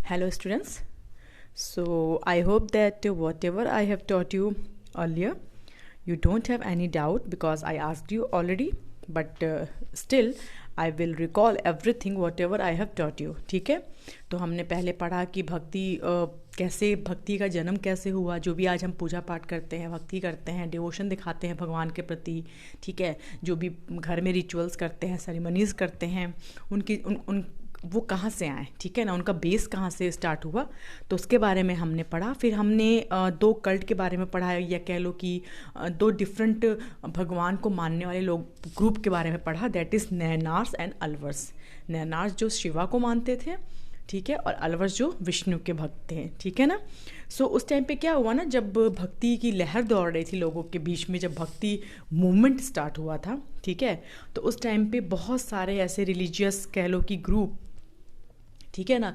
Hello, students. So, I hope that whatever I have taught you earlier, you don't have any doubt because I asked you already, but still I will recall everything whatever I have taught you. ठीक है, तो हमने पहले पढ़ा कि भक्ति कैसे, भक्ति का जन्म कैसे हुआ। जो भी आज हम पूजा पाठ करते हैं, भक्ति करते हैं, डिवोशन दिखाते हैं भगवान के प्रति, ठीक है, जो भी घर में रिचुअल्स करते हैं, सेरेमनीज करते हैं, उनकी उन वो कहाँ से आए, ठीक है ना, उनका बेस कहाँ से स्टार्ट हुआ, तो उसके बारे में हमने पढ़ा। फिर हमने दो कल्ट के बारे में पढ़ा, या कह लो कि दो डिफरेंट भगवान को मानने वाले लोग ग्रुप के बारे में पढ़ा, that is Nayanars and Alvars. Nayanars जो शिवा को मानते थे, ठीक है, और अलवर्स जो विष्णु के भक्त थे, ठीक है ना। सो उस टाइम पे क्या हुआ ना, जब भक्ति की लहर दौड़ रही थी लोगों के बीच में, जब भक्ति मूवमेंट स्टार्ट हुआ था, ठीक है, तो उस टाइम पे बहुत सारे ऐसे रिलीजियस कह लो कि ग्रुप, ठीक है ना,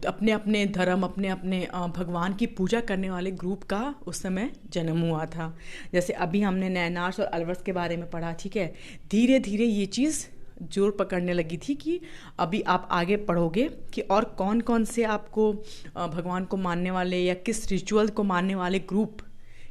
अपने अपने धर्म, अपने अपने भगवान की पूजा करने वाले ग्रुप का उस समय जन्म हुआ था। जैसे अभी हमने नैनार्स और अलवर्स के बारे में पढ़ा, ठीक है। धीरे धीरे ये चीज़ जोर पकड़ने लगी थी कि अभी आप आगे पढ़ोगे कि और कौन कौन से आपको भगवान को मानने वाले या किस रिचुअल को मानने वाले ग्रुप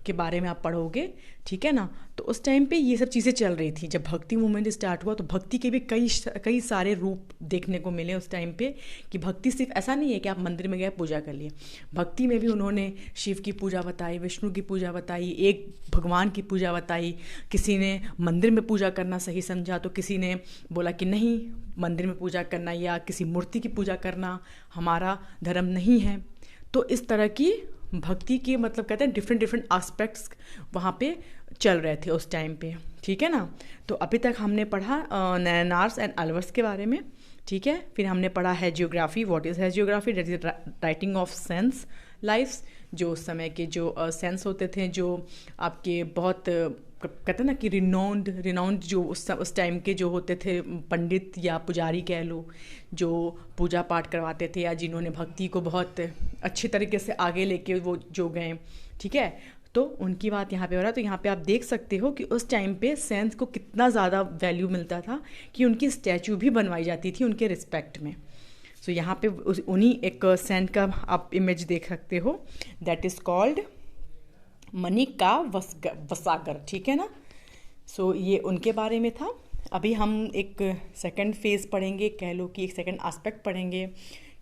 के बारे में आप पढ़ोगे, ठीक है ना। तो उस टाइम पे ये सब चीज़ें चल रही थी। जब भक्ति मूवमेंट स्टार्ट हुआ तो भक्ति के भी कई सारे रूप देखने को मिले उस टाइम पे, कि भक्ति सिर्फ ऐसा नहीं है कि आप मंदिर में गए पूजा कर लिए। भक्ति में भी उन्होंने शिव की पूजा बताई, विष्णु की पूजा बताई, एक भगवान की पूजा बताई। किसी ने मंदिर में पूजा करना सही समझा, तो किसी ने बोला कि नहीं, मंदिर में पूजा करना या किसी मूर्ति की पूजा करना हमारा धर्म नहीं है। तो इस तरह की भक्ति के मतलब कहते हैं डिफरेंट डिफरेंट एस्पेक्ट्स वहाँ पे चल रहे थे उस टाइम पे, ठीक है ना। तो अभी तक हमने पढ़ा नैनार्स एंड अलवर्स के बारे में, ठीक है। फिर हमने पढ़ा है जियोग्राफी, व्हाट इज़ है geography, that is writing of sense lifes. जो उस समय के जो सेंस होते थे, जो आपके बहुत कहते हैं ना कि रिनाउंड जो उस टाइम के जो होते थे पंडित या पुजारी कह लो, जो पूजा पाठ करवाते थे या जिन्होंने भक्ति को बहुत अच्छे तरीके से आगे लेके वो जो गए, ठीक है, तो उनकी बात यहाँ पे हो रहा है। तो यहाँ पे आप देख सकते हो कि उस टाइम पे सेंस को कितना ज़्यादा वैल्यू मिलता था कि उनकी स्टैचू भी बनवाई जाती थी उनके रिस्पेक्ट में। सो यहाँ पे उन्हीं एक सेंट का आप इमेज देख सकते हो, दैट इज़ कॉल्ड मणिका वसागर, ठीक है ना। सो ये उनके बारे में था। अभी हम एक सेकंड फेज पढ़ेंगे, कह लो कि एक सेकंड एस्पेक्ट पढ़ेंगे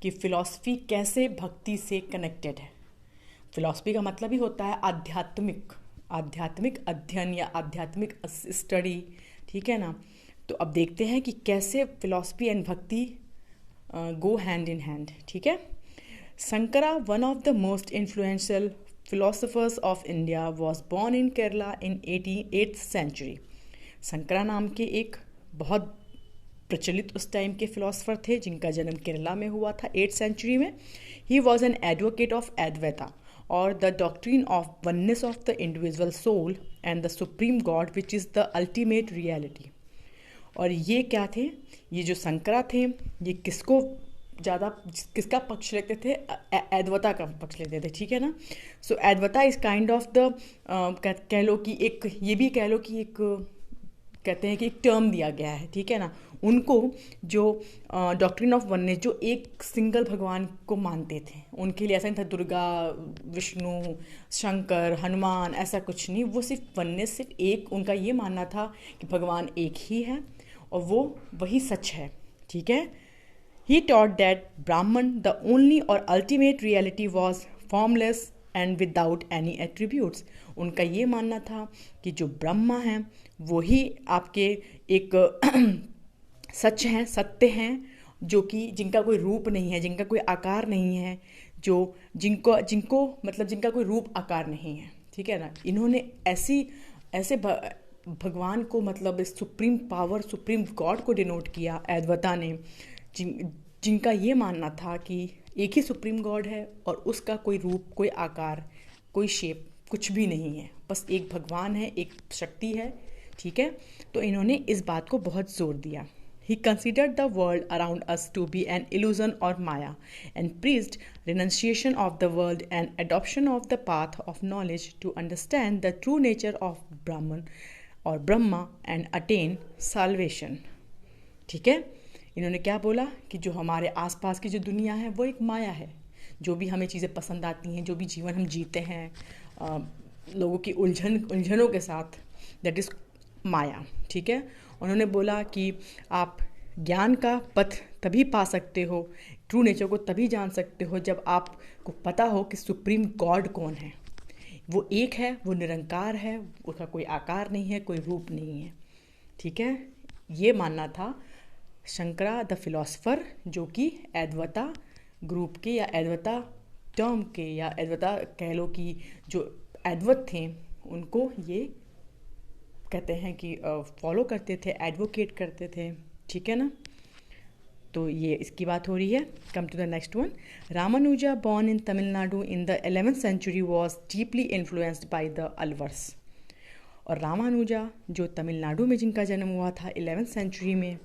कि फ़िलॉसफी कैसे भक्ति से कनेक्टेड है। फ़िलॉसफी का मतलब ही होता है आध्यात्मिक अध्ययन या आध्यात्मिक स्टडी, ठीक है ना। तो अब देखते हैं कि कैसे फ़िलॉसफी एंड भक्ति गो हैंड इन हैंड, ठीक है। Sankara, one of the most influential philosophers of India, was born in Kerala in 8th century. Shankara नाम के एक बहुत प्रचलित उस टाइम के फिलोसफर थे जिनका जन्म केरला में हुआ था 8th सेंचुरी में। He was an advocate of Advaita और the doctrine of oneness of the individual soul and the supreme God which is the ultimate reality. और ये क्या थे, ये जो शंकरा थे, ये किसका पक्ष लेते थे, अद्वैता का पक्ष लेते थे, ठीक है ना। So Advaita is kind of the कह लो कि एक, ये भी कह लो कि एक कहते हैं कि एक टर्म दिया गया है, ठीक है ना, उनको जो डॉक्ट्रिन ऑफ वननेस, जो एक सिंगल भगवान को मानते थे, उनके लिए ऐसा नहीं था दुर्गा, विष्णु, शंकर, हनुमान, ऐसा कुछ नहीं। वो सिर्फ वननेस, सिर्फ एक, उनका ये मानना था कि भगवान एक ही है और वो वही सच है, ठीक है। He taught that Brahman, the only or ultimate reality, was formless and without any attributes. उनका ये मानना था कि जो ब्रह्मा हैं वही आपके एक सच हैं, सत्य हैं, जो कि जिनका कोई रूप नहीं है, जिनका कोई आकार नहीं है, जो जिनको मतलब जिनका कोई रूप आकार नहीं है, ठीक है ना। इन्होंने ऐसे भगवान को मतलब सुप्रीम पावर, सुप्रीम गॉड को डिनोट किया अद्वैता ने, जिनका ये मानना था कि एक ही सुप्रीम गॉड है और उसका कोई रूप, कोई आकार, कोई शेप कुछ भी नहीं है, बस एक भगवान है, एक शक्ति है, ठीक है। तो इन्होंने इस बात को बहुत जोर दिया। He considered the world around us to be an illusion और maya and preached renunciation of the world and adoption of the path of knowledge to understand the true nature of Brahman और ब्रह्मा एंड अटेन साल्वेशन, ठीक है। इन्होंने क्या बोला कि जो हमारे आसपास की जो दुनिया है वो एक माया है, जो भी हमें चीज़ें पसंद आती हैं, जो भी जीवन हम जीते हैं लोगों की उलझनों के साथ, दैट इज़ माया। ठीक है, उन्होंने बोला कि आप ज्ञान का पथ तभी पा सकते हो, ट्रू नेचर को तभी जान सकते हो जब आपको पता हो कि सुप्रीम गॉड कौन है। वो एक है, वो निरंकार है, उसका कोई आकार नहीं है, कोई रूप नहीं है। ठीक है, ये मानना था शंकरा द फिलोसफर, जो कि अद्वैता ग्रुप के या अद्वैता टर्म के या अद्वैता कह लो कि जो अद्वैत थे उनको ये कहते हैं कि फॉलो करते थे, एडवोकेट करते थे। ठीक है ना, तो ये इसकी बात हो रही है। Come to the next one. Ramanuja born in Tamil Nadu in the 11th century was deeply influenced by the Alvars. और रामानुजा जो तमिलनाडु में जिनका जन्म हुआ था 11th century में,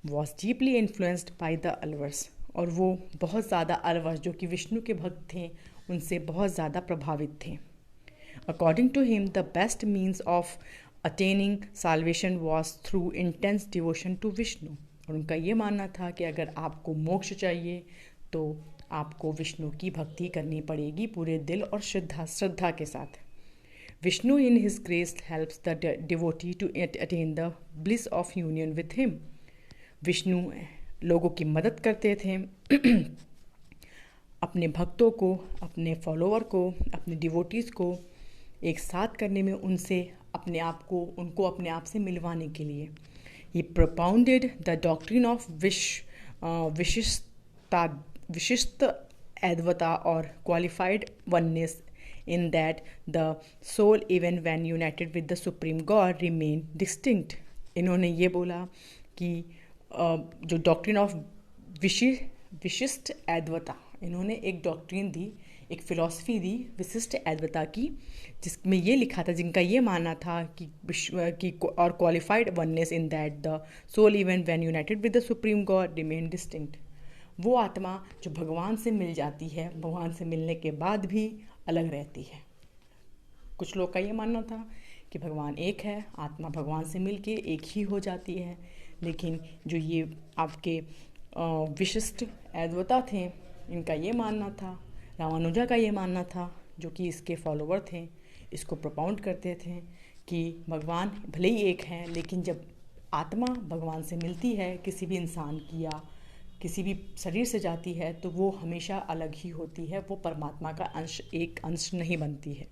was deeply influenced by the Alvars, और वो बहुत ज़्यादा अलवर्स जो कि विष्णु के भक्त थे उनसे बहुत ज़्यादा प्रभावित थे। According to him the best means of attaining salvation was through intense devotion to Vishnu. और उनका ये मानना था कि अगर आपको मोक्ष चाहिए तो आपको विष्णु की भक्ति करनी पड़ेगी पूरे दिल और श्रद्धा के साथ। Vishnu in his grace helps the devotee to attain the bliss of union with him. Vishnu लोगों की मदद करते थे अपने भक्तों को, अपने फॉलोअर को, अपने डिवोटीज़ को एक साथ करने में, उनको अपने आप से मिलवाने के लिए। He propounded the doctrine of विशिष्ट अद्वैता और qualified oneness, in that the soul even when united with the supreme God remain distinct। इन्होंने ये बोला कि जो डॉक्ट्रिन ऑफ विशिष्ट अद्वैता, इन्होंने एक डॉक्ट्रिन दी, एक फ़िलॉसफी दी विशिष्ट अद्वैता की, जिसमें ये लिखा था, जिनका ये मानना था कि और qualified oneness in that the soul even when united with the supreme God remain distinct. वो आत्मा जो भगवान से मिल जाती है, भगवान से मिलने के बाद भी अलग रहती है। कुछ लोग का ये मानना था कि भगवान एक है, आत्मा भगवान से मिल के एक ही हो जाती है, लेकिन जो ये आपके विशिष्ट अद्वैता थे, इनका ये मानना था, रामानुजा का ये मानना था, जो कि इसके फॉलोवर थे, इसको प्रोपाउंड करते थे कि भगवान भले ही एक हैं, लेकिन जब आत्मा भगवान से मिलती है, किसी भी इंसान की या किसी भी शरीर से जाती है, तो वो हमेशा अलग ही होती है, वो परमात्मा का एक अंश नहीं बनती है।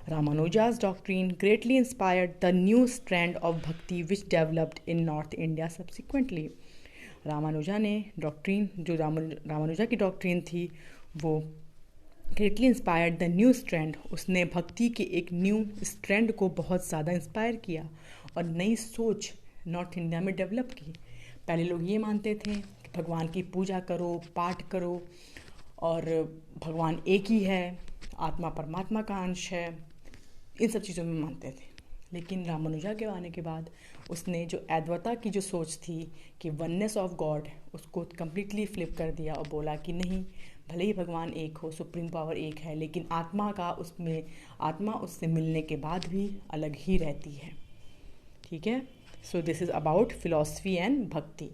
रामानुजा's doctrine greatly inspired the new strand of bhakti which developed in North India subsequently। Ramanuja ने डॉक्ट्रिन, जो रामानुजा की डॉक्ट्रिन थी, वो greatly inspired the new strand, उसने भक्ति के एक न्यू स्ट्रैंड को बहुत ज़्यादा इंस्पायर किया और नई सोच नॉर्थ इंडिया में डेवलप की। पहले लोग ये मानते थे कि भगवान की पूजा करो, पाठ करो, और भगवान एक ही है, आत्मा परमात्मा का अंश है, इन सब चीज़ों में मानते थे। लेकिन रामानुजा के आने के बाद उसने जो अद्वैता की जो सोच थी कि वननेस ऑफ गॉड, उसको कम्प्लीटली फ्लिप कर दिया और बोला कि नहीं, भले ही भगवान एक हो, सुप्रीम पावर एक है, लेकिन आत्मा उससे मिलने के बाद भी अलग ही रहती है। ठीक है, so this is about philosophy and भक्ति।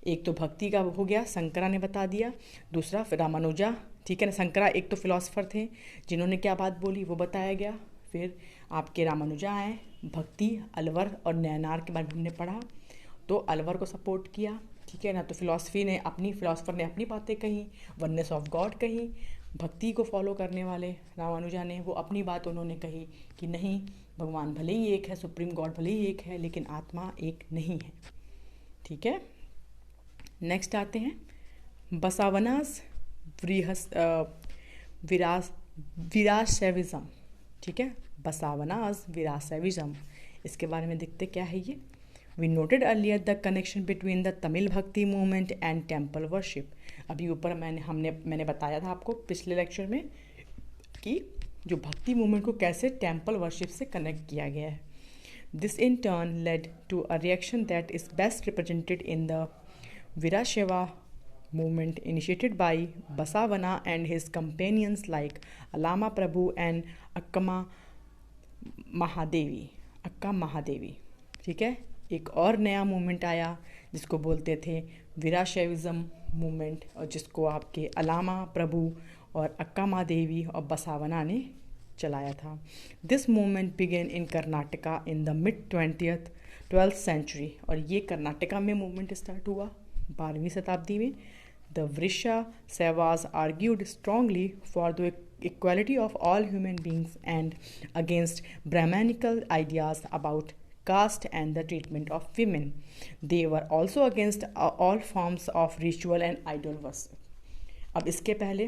एक तो भक्ति का हो गया, शंकरा ने बता दिया, दूसरा फिर रामानुजा। ठीक है ना, शंकरा एक तो फिलॉसफर थे जिन्होंने क्या बात बोली वो बताया गया। फिर आपके रामानुजा आए, भक्ति, अलवर और नैनार के बारे में हमने पढ़ा, तो अलवर को सपोर्ट किया। ठीक है ना, तो फिलॉसफर ने अपनी बातें कही, वननेस ऑफ गॉड कही। भक्ति को फॉलो करने वाले रामानुजा ने वो अपनी बात उन्होंने कही कि नहीं, भगवान भले ही एक है, सुप्रीम गॉड भले ही एक है, लेकिन आत्मा एक नहीं है। ठीक है, नेक्स्ट आते हैं बसावनास विरासैविज्म। ठीक है, बसावनास विरासैविज्म, इसके बारे में देखते क्या है ये। We noted earlier the connection between the Tamil Bhakti movement and temple worship। अभी ऊपर मैंने बताया था आपको पिछले लेक्चर में कि जो भक्ति मूवमेंट को कैसे टेम्पल वर्शिप से कनेक्ट किया गया है। This in turn led to a reaction that is best represented in the Virashaiva movement initiated by Basavana and his companions like Alama Prabhu and Akka Mahadevi. ठीक है, एक और नया मूवमेंट आया जिसको बोलते थे वीराशैविज्म मूवमेंट, और जिसको आपके अलामा प्रभु और अक्का महादेवी और बसावना ने चलाया था। This movement began in Karnataka in the mid 12th century, और ये कर्नाटका में मूवमेंट स्टार्ट हुआ 12वीं शताब्दी में। The Virashaivas argued strongly for the equality of all human beings and against Brahmanical ideas about caste and the treatment of women. They were also against all forms of ritual and idol worship. अब इसके पहले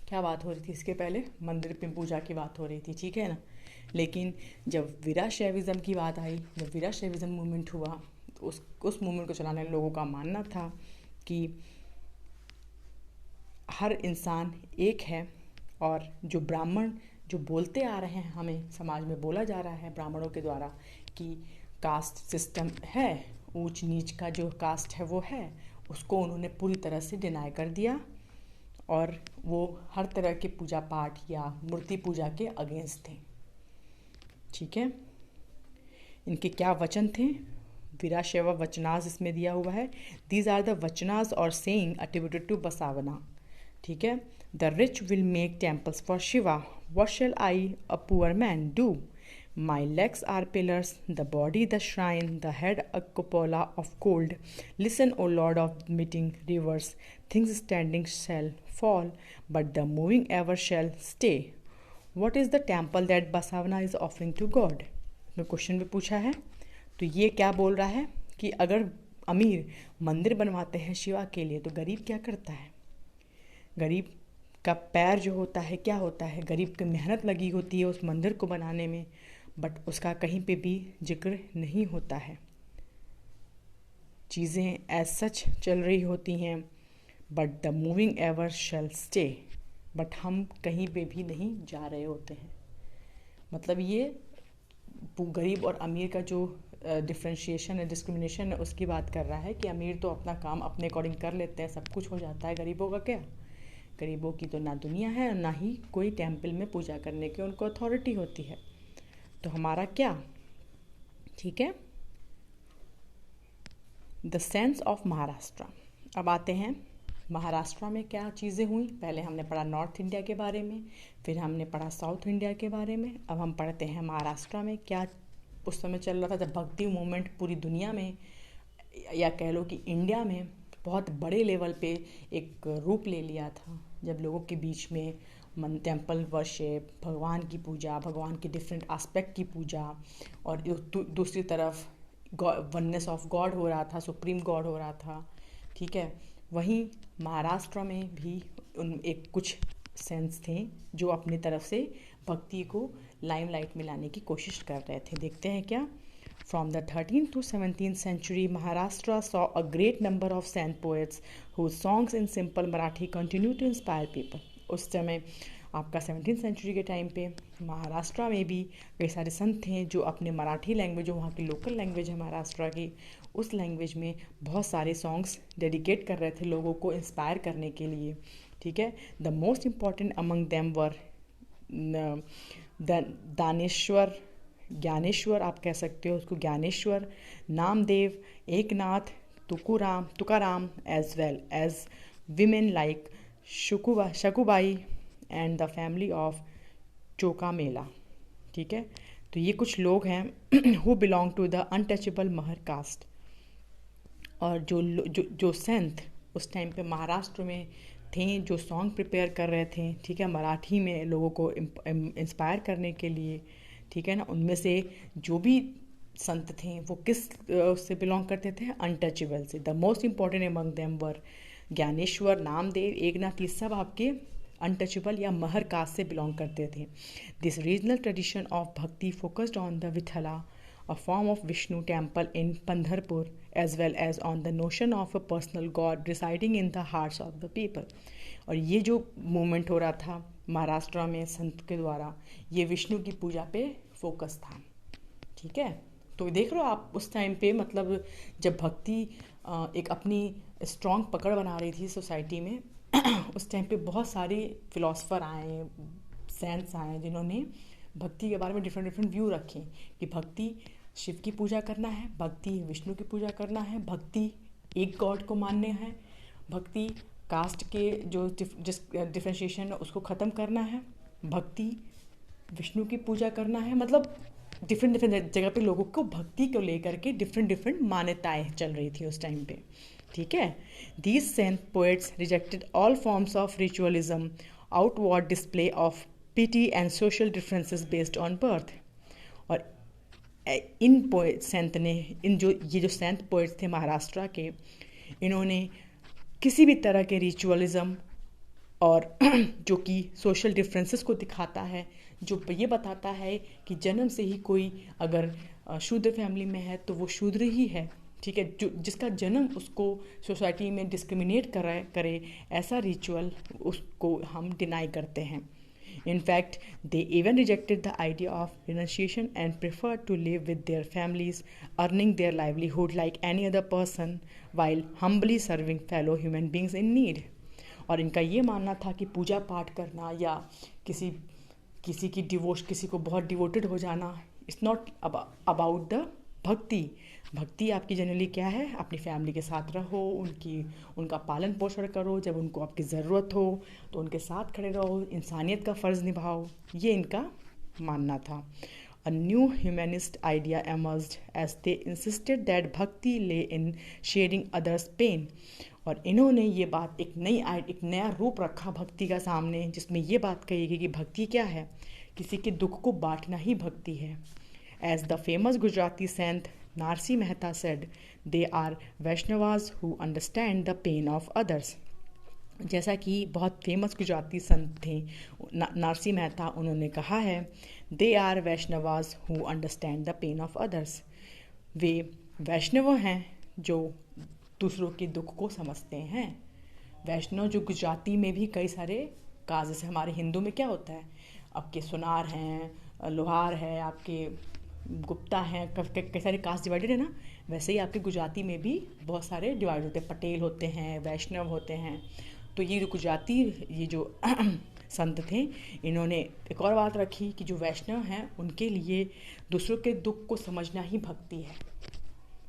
क्या बात हो रही थी? इसके पहले मंदिर में पूजा की बात हो रही थी, ठीक है ना। लेकिन जब वीराशैविज्म की बात आई, जब वीराशैविज्म मूवमेंट हुआ, तो उस मूवमेंट को चलाने वाले लोगों का मानना था कि हर इंसान एक है, और जो ब्राह्मण जो बोलते आ रहे हैं, हमें समाज में बोला जा रहा है ब्राह्मणों के द्वारा कि कास्ट सिस्टम है, ऊंच नीच का जो कास्ट है वो है, उसको उन्होंने पूरी तरह से डिनाई कर दिया, और वो हर तरह के पूजा पाठ या मूर्ति पूजा के अगेंस्ट थे, ठीक है। इनके क्या वचन थे? वीराशैव वचनाज इसमें दिया हुआ है। दीज आर द वचनाज और सेइंग अट्रिब्यूटेड टू बसावना, ठीक है। The rich will make temples for Shiva. What shall I, a poor man, do? My legs are pillars, the body the shrine, the head a cupola of gold. Listen, O Lord of meeting rivers, things standing shall fall, but the moving ever shall stay. What is the temple that Basavana is offering to God? मैं question भी पूछा है, तो ये क्या बोल रहा है कि अगर अमीर मंदिर बनवाते हैं शिवा के लिए, तो गरीब क्या करता है? गरीब का पैर जो होता है, क्या होता है? गरीब की मेहनत लगी होती है उस मंदिर को बनाने में, बट उसका कहीं पे भी जिक्र नहीं होता है। चीज़ें एज सच चल रही होती हैं, but the moving ever shell stay, but हम कहीं पे भी नहीं जा रहे होते हैं। मतलब ये गरीब और अमीर का जो डिफ्रेंशिएशन है, डिस्क्रिमिनेशन है, उसकी बात कर रहा है कि अमीर तो अपना काम अपने अकॉर्डिंग कर लेते हैं, सब कुछ हो जाता है। गरीबों का क्या? गरीबों की तो ना दुनिया है और ना ही कोई टेम्पल में पूजा करने की उनको अथॉरिटी होती है। तो हमारा क्या, ठीक है। The sense of Maharashtra. अब आते हैं महाराष्ट्र में क्या चीज़ें हुई। पहले हमने पढ़ा नॉर्थ इंडिया के बारे में, फिर हमने पढ़ा साउथ इंडिया के बारे में। अब हम पढ़ते हैं महाराष्ट्र में क्या उस समय चल रहा था, जब भक्ति मूवमेंट पूरी दुनिया में, या कह लो कि इंडिया में बहुत बड़े लेवल पे एक रूप ले लिया था, जब लोगों के बीच में टेम्पल वर्शिप, भगवान की पूजा, भगवान के डिफरेंट एस्पेक्ट की पूजा, और दूसरी तरफ वननेस ऑफ गॉड हो रहा था, सुप्रीम गॉड हो रहा था, ठीक है। वहीं महाराष्ट्र में भी एक कुछ सेंस थे जो अपनी तरफ से भक्ति को लाइमलाइट में लाने की कोशिश कर रहे थे। देखते हैं क्या। From the 13th to 17th century, Maharashtra saw a great number of sant poets whose songs in simple Marathi continue to inspire people. उस समय आपका 17th सेंचुरी के टाइम पे महाराष्ट्र में भी कई सारे संत थे जो अपने मराठी लैंग्वेज, जो वहाँ की लोकल लैंग्वेज है महाराष्ट्र की, उस लैंग्वेज में बहुत सारे सॉन्ग्स डेडिकेट कर रहे थे लोगों को इंस्पायर करने के लिए, ठीक है। The most important among them were Dnyaneshwar, Jnaneshwar आप कह सकते हो उसको, Jnaneshwar, Namdev, Eknath, Tukaram, as well as women like Sakhubai and the family of Chokhamela, ठीक है। तो ये कुछ लोग हैं who belong to the untouchable Mahar caste. और जो संत उस टाइम पे महाराष्ट्र में थे, जो सॉन्ग प्रिपेयर कर रहे थे, ठीक है, मराठी में लोगों को इंस्पायर करने के लिए, ठीक है ना, उनमें से जो भी संत थे वो किस से बिलोंग करते थे? अनटचेबल से। The most important among them वर ज्ञानेश्वर, नामदेव, एकनाथ, ये सब आपके अनटचेबल या महर कास्ट से बिलोंग करते थे। This regional tradition of bhakti focused on the Vitthala, a form of Vishnu temple in Pandharpur, as well as on the notion of a personal God residing in the hearts of the people. और ये जो movement हो रहा था महाराष्ट्र में संत के द्वारा, ये विष्णु की पूजा पे फोकस था, ठीक है। तो देख लो आप उस टाइम पे, मतलब जब भक्ति एक अपनी स्ट्रॉन्ग पकड़ बना रही थी सोसाइटी में उस टाइम पे बहुत सारे फिलोसफर आए, सेंट्स आए, जिन्होंने भक्ति के बारे में डिफरेंट व्यू रखे कि भक्ति शिव की पूजा करना है, भक्ति विष्णु की पूजा करना है, भक्ति एक गॉड को मानने हैं, भक्ति कास्ट के जो डिफ्रेंशिएशन है उसको ख़त्म करना है, भक्ति विष्णु की पूजा करना है। मतलब डिफरेंट डिफरेंट जगह पे लोगों को भक्ति को लेकर के डिफरेंट डिफरेंट मान्यताएं चल रही थी उस टाइम पे, ठीक है। These saint poets rejected all forms of ritualism, outward display of piety and social differences based on birth. और इन पोएट सेंट ने, ये जो सेंट पोएट्स थे महाराष्ट्र के, इन्होंने किसी भी तरह के रिचुअलिज्म और जो कि सोशल डिफरेंसेस को दिखाता है, जो ये बताता है कि जन्म से ही कोई अगर शूद्र फैमिली में है तो वो शूद्र ही है, ठीक है। जो जिसका जन्म उसको सोसाइटी में डिस्क्रिमिनेट करे ऐसा रिचुअल उसको हम डिनाई करते हैं। In fact, they even rejected the idea of renunciation and preferred to live with their families, earning their livelihood like any other person, while humbly serving fellow human beings in need. और इनका ये मानना था कि पूजा पाठ करना या किसी की किसी को बहुत डिवोटेड हो जाना, इट्स नॉट अबाउट द भक्ति। भक्ति आपकी जनरली क्या है, अपनी फैमिली के साथ रहो, उनका पालन पोषण करो, जब उनको आपकी ज़रूरत हो तो उनके साथ खड़े रहो, इंसानियत का फ़र्ज़ निभाओ, ये इनका मानना था। A new humanist idea emerged as they insisted that bhakti lay in sharing others' pain। और इन्होंने ये बात एक नया रूप रखा भक्ति का सामने, जिसमें ये बात कही गई कि भक्ति क्या है, किसी के दुख को बांटना ही भक्ति है। As the famous Gujarati saint Narsi Mehta said, they are Vaishnavas who understand the pain of others। जैसा कि बहुत फेमस गुजराती संत थे नारसी मेहता, उन्होंने कहा है they are Vaishnavas who understand the pain of others. वे वैष्णव हैं जो दूसरों के दुख को समझते हैं। वैष्णव जो गुजराती में भी कई सारे काज, जैसे हमारे हिंदू में क्या होता है, आपके सुनार हैं, लोहार है, आपके गुप्ता हैं, कई सारे कास्ट डिवाइडेड है ना, वैसे ही आपके गुजराती में भी बहुत सारे डिवाइड होते हैं, पटेल होते हैं, वैष्णव होते हैं। तो ये जो गुजराती ये जो संत थे, इन्होंने एक और बात रखी कि जो वैष्णव हैं उनके लिए दूसरों के दुख को समझना ही भक्ति है,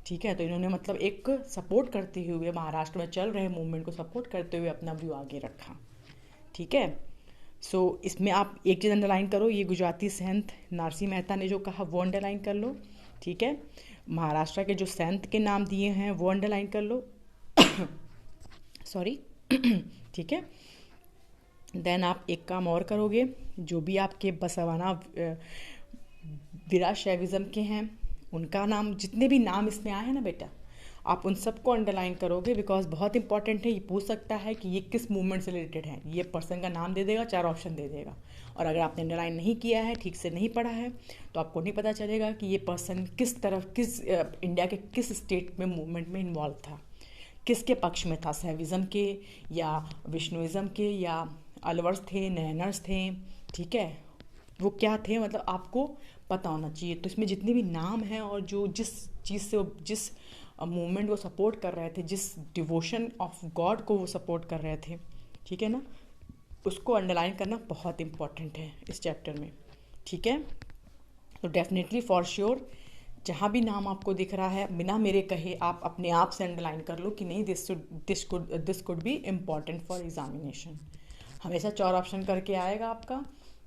ठीक है। तो इन्होंने मतलब एक सपोर्ट करते हुए महाराष्ट्र में चल रहे मूवमेंट को सपोर्ट करते हुए अपना व्यू आगे रखा, ठीक है। सो इसमें आप एक चीज़ अंडरलाइन करो, ये गुजराती संत नारसी मेहता ने जो कहा वो अंडरलाइन कर लो, ठीक है। महाराष्ट्र के जो संत के नाम दिए हैं वो अंडरलाइन कर लो सॉरी ठीक है। देन आप एक काम और करोगे, जो भी आपके बसवाना वीराशैविज्म के हैं उनका नाम, जितने भी नाम इसमें आए हैं ना बेटा, आप उन सबको अंडरलाइन करोगे, बिकॉज बहुत इंपॉर्टेंट है। ये पूछ सकता है कि ये किस मूवमेंट से रिलेटेड है, ये पर्सन का नाम दे देगा, 4 ऑप्शन दे देगा, और अगर आपने अंडरलाइन नहीं किया है, ठीक से नहीं पढ़ा है, तो आपको नहीं पता चलेगा कि ये पर्सन किस इंडिया के किस स्टेट में मूवमेंट में इन्वॉल्व था, किसके पक्ष में था, शैविज्म के या विष्णुइज्म के या अलवर्स थे, नयनर्स थे, ठीक है, वो क्या थे, मतलब आपको पता होना चाहिए। तो इसमें जितने भी नाम हैं और जो जिस चीज़ से जिस मूवमेंट को सपोर्ट कर रहे थे, जिस डिवोशन ऑफ गॉड को वो सपोर्ट कर रहे थे, ठीक है ना, उसको अंडरलाइन करना बहुत इम्पॉर्टेंट है इस चैप्टर में, ठीक है। तो डेफिनेटली फॉर श्योर जहाँ भी नाम आपको दिख रहा है, बिना मेरे कहे आप अपने आप से अंडरलाइन कर लो कि नहीं, this could be important for examination. हमेशा 4 ऑप्शन करके आएगा आपका,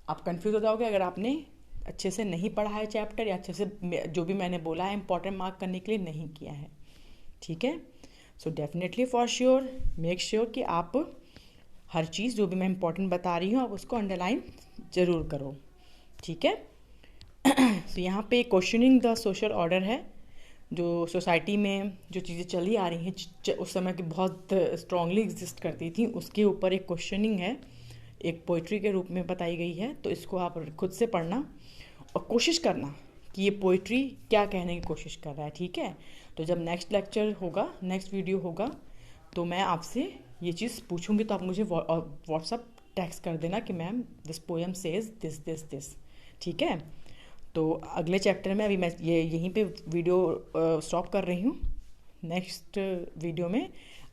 आप कंफ्यूज हो जाओगे अगर आपने अच्छे से नहीं पढ़ा है चैप्टर, या अच्छे से जो भी मैंने बोला है इंपॉर्टेंट मार्क करने के लिए नहीं किया है, ठीक है। So definitely for sure make sure कि आप हर चीज़ जो भी मैं इंपॉर्टेंट बता रही हूँ आप उसको अंडरलाइन ज़रूर करो, ठीक है। तो यहाँ पे क्वेश्चनिंग द सोशल ऑर्डर है, जो सोसाइटी में जो चीज़ें चली आ रही हैं उस समय की बहुत स्ट्रांगली एग्जिस्ट करती थी, उसके ऊपर एक क्वेश्चनिंग है, एक पोइट्री के रूप में बताई गई है। तो इसको आप खुद से पढ़ना और कोशिश करना कि ये पोइट्री क्या कहने की कोशिश कर रहा है, ठीक है। तो जब नेक्स्ट लेक्चर होगा, नेक्स्ट वीडियो होगा, तो मैं आपसे ये चीज़ पूछूंगी, तो आप मुझे व्हाट्सअप टेक्स्ट कर देना कि ma'am this poem says this this this, ठीक है। तो अगले चैप्टर में अभी मैं यहीं पे वीडियो स्टॉप कर रही हूँ। नेक्स्ट वीडियो में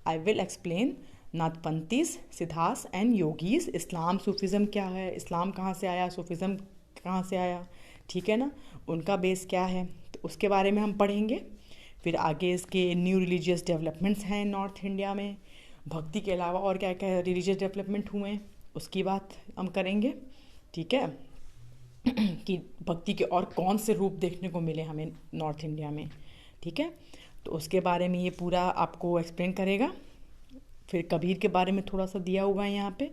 I will explain Nathpanthis, Siddhas and yogis, इस्लाम सूफिज़म क्या है, इस्लाम कहाँ से आया, सूफिज़म कहाँ से आया, ठीक है ना, उनका बेस क्या है, तो उसके बारे में हम पढ़ेंगे। फिर आगे इसके न्यू रिलीजियस डेवलपमेंट्स हैं नॉर्थ इंडिया में, भक्ति के अलावा और क्या क्या रिलीजियस डेवलपमेंट हुए हैं उसकी बात हम करेंगे, ठीक है। कि भक्ति के और कौन से रूप देखने को मिले हमें नॉर्थ इंडिया में, ठीक है। तो उसके बारे में ये पूरा आपको एक्सप्लेन करेगा। फिर कबीर के बारे में थोड़ा सा दिया हुआ है यहाँ पे,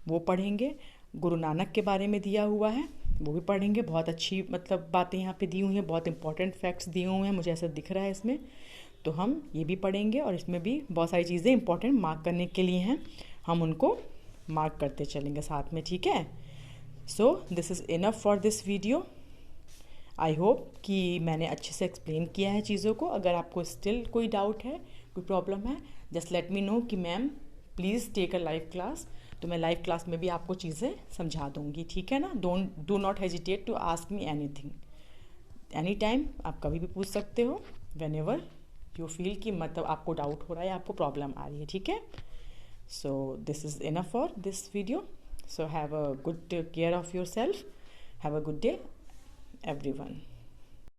वो पढ़ेंगे। गुरु नानक के बारे में दिया हुआ है, वो भी पढ़ेंगे। बहुत अच्छी मतलब बातें यहाँ पे दी हुई हैं, बहुत इंपॉर्टेंट फैक्ट्स दिए हुए हैं, मुझे ऐसा दिख रहा है इसमें। तो हम ये भी पढ़ेंगे और इसमें भी बहुत सारी चीज़ें इंपॉर्टेंट मार्क करने के लिए हैं, हम उनको मार्क करते चलेंगे साथ में, ठीक है। So this is enough for this video. I hope कि मैंने अच्छे से एक्सप्लेन किया है चीज़ों को। अगर आपको स्टिल कोई डाउट है, कोई प्रॉब्लम है, जस्ट लेट मी नो कि ma'am please take a live class. तो मैं लाइव क्लास में भी आपको चीज़ें समझा दूँगी, ठीक है ना। Do not hesitate to ask me anything, any time आप कभी भी पूछ सकते हो, वेन एवर यू फील कि मतलब आपको डाउट हो रहा है, आपको प्रॉब्लम आ रही है, ठीक है। So this is enough for this video. So have a good care of your self, have a good day everyone.